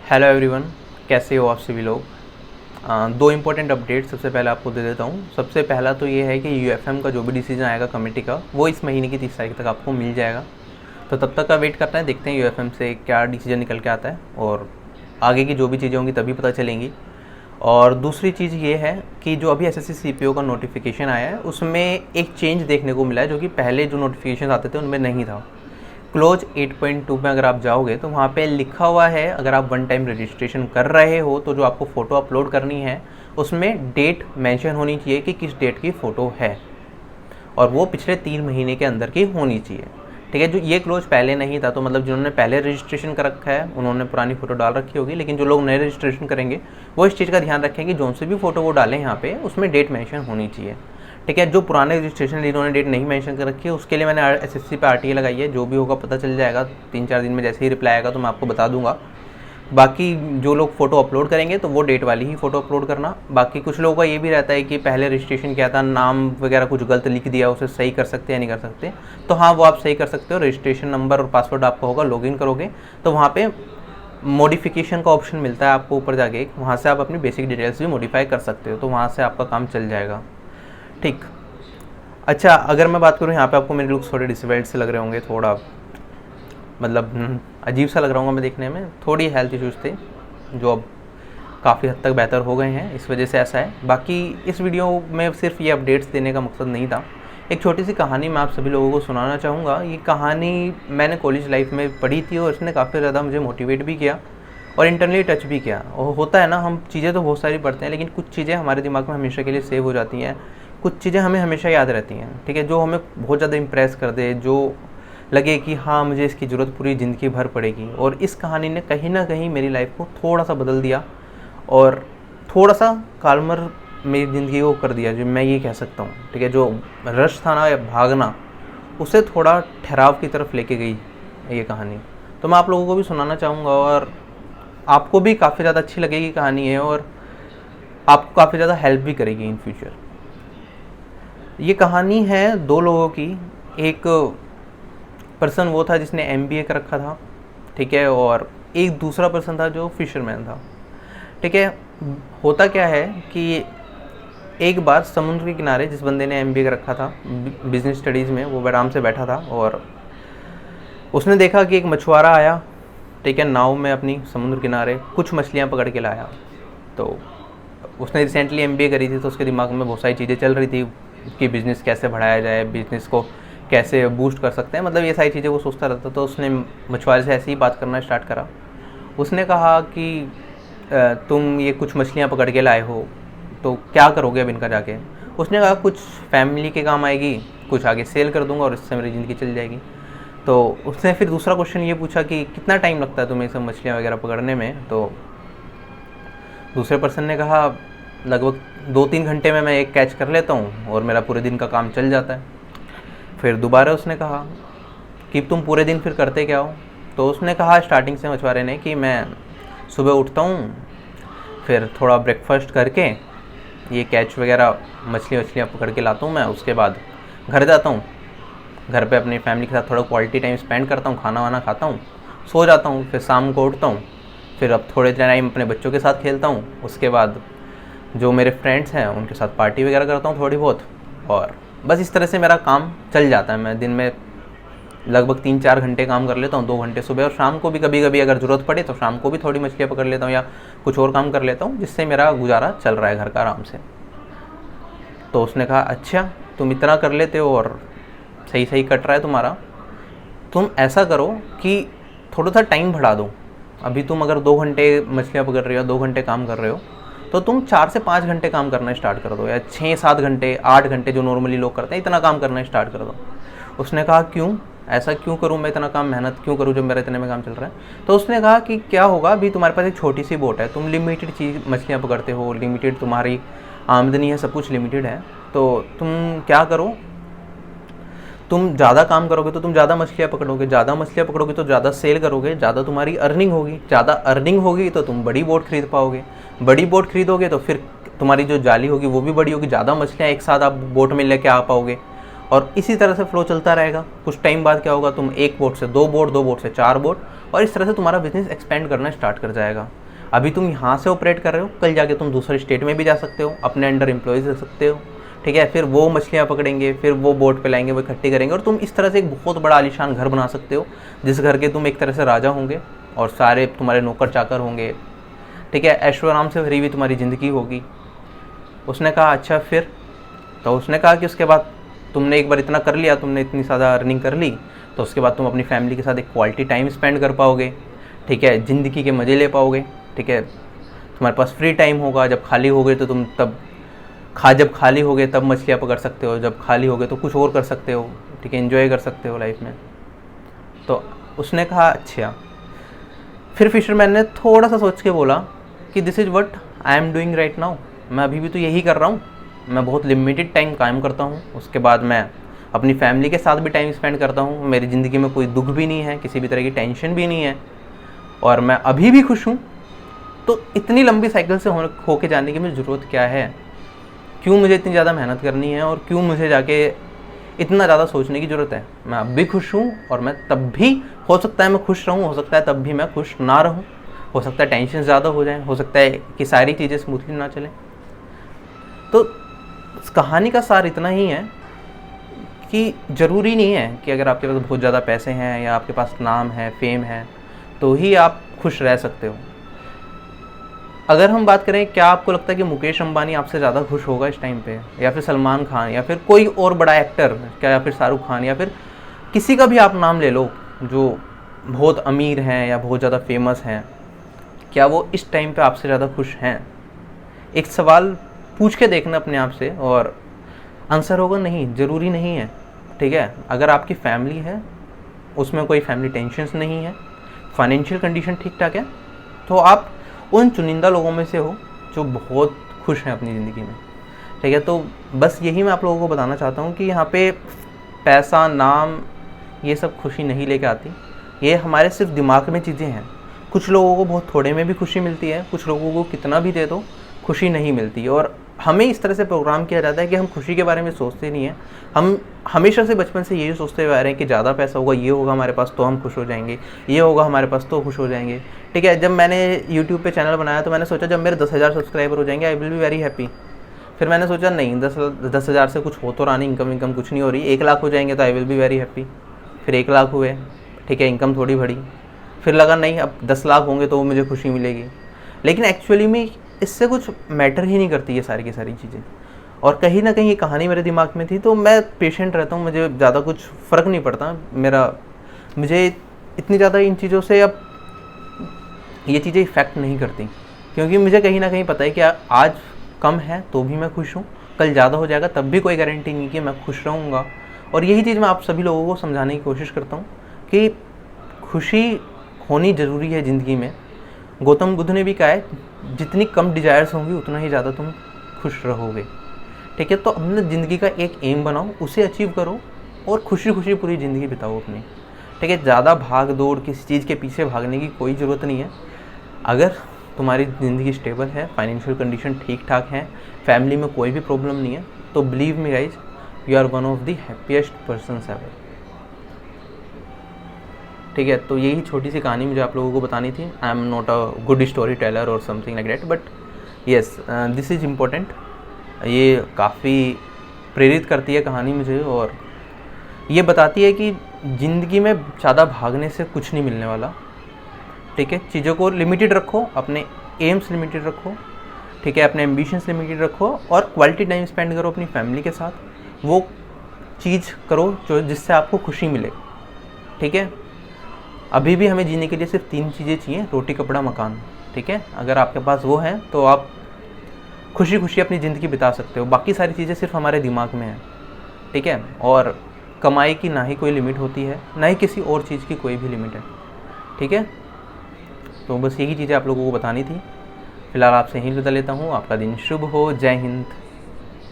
Hello everyone, कैसे हो आप सभी लोग। दो इम्पोर्टेंट अपडेट सबसे पहले आपको दे देता हूँ। सबसे पहला तो ये है कि यूएफएम का जो भी डिसीजन आएगा कमेटी का, वो इस महीने की 30 तारीख तक आपको मिल जाएगा। तो तब तक का वेट करना है, देखते हैं यूएफएम से क्या डिसीजन निकल के आता है और आगे की जो भी चीज़ें होंगी तभी पता चलेंगी। और दूसरी चीज़ ये है कि जो अभी एसएससी सीपीओ का नोटिफिकेशन आया है उसमें एक चेंज देखने को मिला है, जो कि पहले जो नोटिफिकेशन आते थे उनमें नहीं था। क्लोज 8.2 में अगर आप जाओगे तो वहाँ पे लिखा हुआ है, अगर आप वन टाइम रजिस्ट्रेशन कर रहे हो तो जो आपको फ़ोटो अपलोड करनी है उसमें डेट मेंशन होनी चाहिए कि किस डेट की फ़ोटो है, और वो पिछले 3 महीने के अंदर की होनी चाहिए। ठीक है, जो ये क्लोज पहले नहीं था, तो मतलब जिन्होंने पहले रजिस्ट्रेशन कर रखा है उन्होंने पुरानी फ़ोटो डाल रखी होगी, लेकिन जो लोग नए रजिस्ट्रेशन करेंगे वो इस चीज़ का ध्यान रखेंगे जो से भी फ़ोटो वो डालें यहाँ पे उसमें डेट मेंशन होनी चाहिए। ठीक है, जो पुराने रजिस्ट्रेशन जिन्होंने डेट नहीं मेंशन कर रखी है उसके लिए मैंने एसएससी पे आरटीए लगाई है। जो भी होगा पता चल जाएगा, 3-4 दिन में जैसे ही रिप्लाई आएगा तो मैं आपको बता दूंगा। बाकी जो लोग फ़ोटो अपलोड करेंगे तो वो डेट वाली ही फ़ोटो अपलोड करना। बाकी कुछ लोगों का ये भी रहता है कि पहले रजिस्ट्रेशन किया था, नाम वगैरह कुछ गलत लिख दिया, उसे सही कर सकते हैं या नहीं कर सकते। तो हाँ, वो आप सही कर सकते हो। रजिस्ट्रेशन नंबर और पासवर्ड आपका होगा, लॉगिन करोगे तो वहाँ पे मॉडिफिकेशन का ऑप्शन मिलता है आपको ऊपर जाके, वहाँ से आप अपनी बेसिक डिटेल्स भी मॉडिफाई कर सकते हो, तो वहाँ से आपका काम चल जाएगा। ठीक। अच्छा, अगर मैं बात करूँ यहाँ पे, आपको मेरे लुक्स थोड़े डिसवेल्ट से लग रहे होंगे, थोड़ा मतलब अजीब सा लग रहा हूँ मैं देखने में। थोड़ी हेल्थ इश्यूज़ थे जो अब काफ़ी हद तक बेहतर हो गए हैं, इस वजह से ऐसा है। बाकी इस वीडियो में सिर्फ ये अपडेट्स देने का मकसद नहीं था। एक छोटी सी कहानी मैं आप सभी लोगों को सुनाना चाहूँगा। ये कहानी मैंने कॉलेज लाइफ में पढ़ी थी और इसने काफ़ी ज़्यादा मुझे मोटिवेट भी किया और इंटरनली टच भी किया। और होता है ना, हम चीज़ें तो बहुत सारी पढ़ते हैं लेकिन कुछ चीज़ें हमारे दिमाग में हमेशा के लिए सेव हो जाती हैं, कुछ चीज़ें हमें हमेशा याद रहती हैं। ठीक है, जो हमें बहुत ज़्यादा इम्प्रेस कर दे, जो लगे कि हाँ मुझे इसकी ज़रूरत पूरी ज़िंदगी भर पड़ेगी। और इस कहानी ने कहीं ना कहीं मेरी लाइफ को थोड़ा सा बदल दिया और थोड़ा सा काल्मर मेरी ज़िंदगी को कर दिया, जो मैं ये कह सकता हूँ। ठीक है, जो रश था ना या भागना, उसे थोड़ा ठहराव की तरफ लेके गई ये कहानी। तो मैं आप लोगों को भी सुनाना चाहूँगा और आपको भी काफ़ी ज़्यादा अच्छी लगेगी कहानी है और आपको काफ़ी ज़्यादा हेल्प भी करेगी इन फ्यूचर। ये कहानी है 2 लोगों की। एक पर्सन वो था जिसने एमबीए कर रखा था, ठीक है, और एक दूसरा पर्सन था जो फिशरमैन था। ठीक है, होता क्या है कि एक बार समुद्र के किनारे जिस बंदे ने एमबीए कर रखा था बिजनेस स्टडीज़ में, वो आराम से बैठा था और उसने देखा कि एक मछुआरा आया, ठीक है, नाव में अपनी समुद्र किनारे कुछ मछलियाँ पकड़ के लाया। तो उसने रिसेंटली एमबीए करी थी तो उसके दिमाग में बहुत सारी चीज़ें चल रही थी कि बिज़नेस कैसे बढ़ाया जाए, बिज़नेस को कैसे बूस्ट कर सकते हैं, मतलब ये सारी चीज़ें वो सोचता रहता। तो उसने मछुआरे से ऐसे ही बात करना स्टार्ट करा। उसने कहा कि तुम ये कुछ मछलियाँ पकड़ के लाए हो तो क्या करोगे अब इनका जाके। उसने कहा कुछ फैमिली के काम आएगी, कुछ आगे सेल कर दूंगा और इससे मेरी ज़िंदगी चल जाएगी। तो उसने फिर दूसरा क्वेश्चन ये पूछा कि कितना टाइम लगता है तुम्हें सब मछलियाँ वगैरह पकड़ने में। तो दूसरे पर्सन ने कहा लगभग 2-3 घंटे में मैं एक कैच कर लेता हूँ और मेरा पूरे दिन का काम चल जाता है। फिर दोबारा उसने कहा कि तुम पूरे दिन फिर करते क्या हो। तो उसने कहा स्टार्टिंग से मछुआरे ने कि मैं सुबह उठता हूँ, फिर थोड़ा ब्रेकफास्ट करके ये कैच वगैरह मछलियाँ पकड़ के लाता हूँ मैं, उसके बाद घर जाता हूँ, घर पे अपनी फैमिली के साथ थोड़ा क्वालिटी टाइम स्पेंड करता हूँ, खाना वाना खाता हूँ, सो जाता हूँ, फिर शाम को उठता हूँ, फिर अब थोड़े टाइम अपने बच्चों के साथ खेलता हूँ, उसके बाद जो मेरे फ्रेंड्स हैं उनके साथ पार्टी वगैरह करता हूँ थोड़ी बहुत, और बस इस तरह से मेरा काम चल जाता है। मैं दिन में लगभग 3-4 घंटे काम कर लेता हूँ, 2 घंटे सुबह और शाम को भी कभी कभी अगर ज़रूरत पड़े तो शाम को भी थोड़ी मछलियाँ पकड़ लेता हूँ या कुछ और काम कर लेता हूँ, जिससे मेरा गुजारा चल रहा है घर का आराम से। तो उसने कहा अच्छा तुम इतना कर लेते हो और सही सही कट रहा है तुम्हारा, तुम ऐसा करो कि थोड़ा सा टाइम बढ़ा दो। अभी तुम अगर 2 घंटे मछलियाँ पकड़ रहे हो, 2 घंटे काम कर रहे हो, तो तुम 4 से 5 घंटे काम करना स्टार्ट कर दो, या 6-7 घंटे 8 घंटे जो नॉर्मली लोग करते हैं इतना काम करना स्टार्ट कर दो। उसने कहा क्यों, ऐसा क्यों करूं मैं, इतना काम मेहनत क्यों करूं जब मेरा इतने में काम चल रहा है। तो उसने कहा कि क्या होगा, अभी तुम्हारे पास एक छोटी सी बोट है, तुम लिमिटेड चीज़ मछलियाँ पकड़ते हो, लिमिटेड तुम्हारी आमदनी है, सब कुछ लिमिटेड है, तो तुम क्या करो, तुम ज़्यादा काम करोगे तो तुम ज़्यादा मछलियाँ पकड़ोगे, ज़्यादा मछलियाँ पकड़ोगे तो ज़्यादा सेल करोगे, ज़्यादा तुम्हारी अर्निंग होगी, ज़्यादा अर्निंग होगी तो तुम बड़ी बोट खरीद पाओगे, बड़ी बोट खरीदोगे तो फिर तुम्हारी जो जाली होगी वो भी बड़ी होगी, ज़्यादा मछलियाँ एक साथ आप बोट में लेके आ पाओगे, और इसी तरह से फ्लो चलता रहेगा। कुछ टाइम बाद क्या होगा, तुम एक बोट से 2 बोट, 2 बोट से 4 बोट और इस तरह से तुम्हारा बिजनेस एक्सपेंड करना स्टार्ट कर जाएगा। अभी तुम यहाँ से ऑपरेट कर रहे हो, कल जाके तुम दूसरे स्टेट में भी जा सकते हो, अपने अंडर एम्प्लॉयज़ रख सकते हो, ठीक है। फिर वो मछलियाँ पकड़ेंगे, फिर वो बोट पे लाएंगे, वो इकट्ठी करेंगे, और तुम इस तरह से एक बहुत बड़ा आलीशान घर बना सकते हो, जिस घर के तुम एक तरह से राजा होंगे और सारे तुम्हारे नौकर चाकर होंगे, ठीक है। ऐशो आराम से भरी हुई तुम्हारी ज़िंदगी होगी। उसने कहा अच्छा फिर? तो उसने कहा कि उसके बाद तुमने एक बार इतना कर लिया, तुमने इतनी ज़्यादा अर्निंग कर ली, तो उसके बाद तुम अपनी फैमिली के साथ एक क्वालिटी टाइम स्पेंड कर पाओगे, ठीक है, ज़िंदगी के मज़े ले पाओगे, ठीक है। तुम्हारे पास फ्री टाइम होगा, जब खाली हो गए तो तुम तब जब खाली हो गए तब मछलियाँ पकड़ सकते हो, जब खाली हो गए तो कुछ और कर सकते हो, ठीक है, एंजॉय कर सकते हो लाइफ में। तो उसने कहा अच्छा। फिर फिशरमैन ने थोड़ा सा सोच के बोला कि this is what I am doing right now, मैं अभी भी तो यही कर रहा हूँ, मैं बहुत लिमिटेड टाइम काम करता हूँ, उसके बाद मैं अपनी फैमिली के साथ भी टाइम स्पेंड करता हूँ, मेरी ज़िंदगी में कोई दुख भी नहीं है, किसी भी तरह की टेंशन भी नहीं है, और मैं अभी भी खुश हूँ। तो इतनी लंबी साइकिल से होके जाने की मुझे ज़रूरत क्या है? क्यों मुझे इतनी ज़्यादा मेहनत करनी है, और क्यों मुझे जाके इतना ज़्यादा सोचने की ज़रूरत है? मैं अब भी खुश हूँ, और मैं तब भी, हो सकता है मैं खुश रहूँ, हो सकता है तब भी मैं खुश ना रहूँ, हो सकता है टेंशन ज़्यादा हो जाए, हो सकता है कि सारी चीज़ें स्मूथली ना चलें। तो इस कहानी का सार इतना ही है कि ज़रूरी नहीं है कि अगर आपके पास बहुत ज़्यादा पैसे हैं या आपके पास नाम है, फेम है, तो ही आप खुश रह सकते हो। अगर हम बात करें, क्या आपको लगता है कि मुकेश अंबानी आपसे ज़्यादा खुश होगा इस टाइम पे, या फिर सलमान खान, या फिर कोई और बड़ा एक्टर, क्या, या फिर शाहरुख खान, या फिर किसी का भी आप नाम ले लो जो बहुत अमीर हैं या बहुत ज़्यादा फेमस हैं, क्या वो इस टाइम पे आपसे ज़्यादा खुश हैं? एक सवाल पूछ के देखना अपने आप से, और आंसर होगा नहीं, ज़रूरी नहीं है, ठीक है। अगर आपकी फैमिली है, उसमें कोई फैमिली टेंशन्स नहीं है, फाइनेंशियल कंडीशन ठीक ठाक है, तो आप उन चुनिंदा लोगों में से हो जो बहुत खुश हैं अपनी ज़िंदगी में, ठीक है। तो बस यही मैं आप लोगों को बताना चाहता हूँ कि यहाँ पे पैसा, नाम, ये सब खुशी नहीं लेके आती, ये हमारे सिर्फ दिमाग में चीज़ें हैं। कुछ लोगों को बहुत थोड़े में भी खुशी मिलती है, कुछ लोगों को कितना भी दे दो खुशी नहीं मिलती, और हमें इस तरह से प्रोग्राम किया जाता है कि हम खुशी के बारे में सोचते नहीं हैं। हम हमेशा से बचपन से यही सोचते हुए आ रहे हैं कि ज़्यादा पैसा होगा, ये होगा हमारे पास तो हम खुश हो जाएंगे, ये होगा हमारे पास तो खुश हो जाएंगे, ठीक है। जब मैंने यूट्यूब पे चैनल बनाया तो मैंने सोचा जब मेरे 10,000 सब्सक्राइबर हो जाएंगे I will be very happy. फिर मैंने सोचा नहीं, 10,000 से कुछ हो तो रहा नहीं, इनकम कुछ नहीं हो रही, 1 लाख हो जाएंगे तो I will be very happy. फिर 1 लाख हुए, ठीक है, इनकम थोड़ी बढ़ी, फिर लगा नहीं अब 10 लाख होंगे तो मुझे खुशी मिलेगी। लेकिन एक्चुअली में इससे कुछ मैटर ही नहीं करती ये सारी की सारी चीज़ें, और कहीं ना कहीं ये कहानी मेरे दिमाग में थी, तो मैं पेशेंट रहता हूँ, मुझे ज़्यादा कुछ फ़र्क नहीं पड़ता मुझे इतनी ज़्यादा इन चीज़ों से अब ये चीज़ें इफ़ेक्ट नहीं करती, क्योंकि मुझे कहीं ना कहीं पता है कि आज कम है तो भी मैं खुश हूँ, कल ज़्यादा हो जाएगा तब भी कोई गारंटी नहीं कि मैं खुश रहूँगा। और यही चीज़ मैं आप सभी लोगों को समझाने की कोशिश करता हूँ कि खुशी होनी ज़रूरी है ज़िंदगी में। गौतम बुद्ध ने भी कहा है जितनी कम डिज़ायर्स होंगी उतना ही ज़्यादा तुम खुश रहोगे, ठीक है। तो अपने ज़िंदगी का एक एम बनाओ, उसे अचीव करो, और खुशी खुशी पूरी ज़िंदगी बिताओ अपनी, ठीक है। ज़्यादा भाग दौड़ किसी चीज़ के पीछे भागने की कोई ज़रूरत नहीं है। अगर तुम्हारी ज़िंदगी स्टेबल है, फाइनेंशियल कंडीशन ठीक ठाक है, फैमिली में कोई भी प्रॉब्लम नहीं है, तो believe me guys, you are one of the happiest persons ever, ठीक है। तो यही छोटी सी कहानी मुझे आप लोगों को बतानी थी। I am not a good story teller और something like that, but yes this is important. ये काफ़ी प्रेरित करती है कहानी मुझे, और ये बताती है कि ज़िंदगी में ज़्यादा भागने से कुछ नहीं मिलने वाला, ठीक है। चीज़ों को लिमिटेड रखो, अपने एम्स लिमिटेड रखो, ठीक है, अपने एम्बिशंस लिमिटेड रखो, और क्वालिटी टाइम स्पेंड करो अपनी फैमिली के साथ। वो चीज़ करो जो जिससे आपको खुशी मिले, ठीक है। अभी भी हमें जीने के लिए सिर्फ 3 चीज़ें चाहिए, रोटी, कपड़ा, मकान, ठीक है। अगर आपके पास वो है तो आप खुशी खुशी अपनी ज़िंदगी बिता सकते हो। बाकी सारी चीज़ें सिर्फ हमारे दिमाग में हैं, ठीक है। और कमाई की ना ही कोई लिमिट होती है, ना ही किसी और चीज़ की कोई भी लिमिट है, ठीक है। तो बस यही चीज़ें आप लोगों को बतानी थी। फिलहाल आपसे यहीं विदा लेता हूँ। आपका दिन शुभ हो। जय हिंद।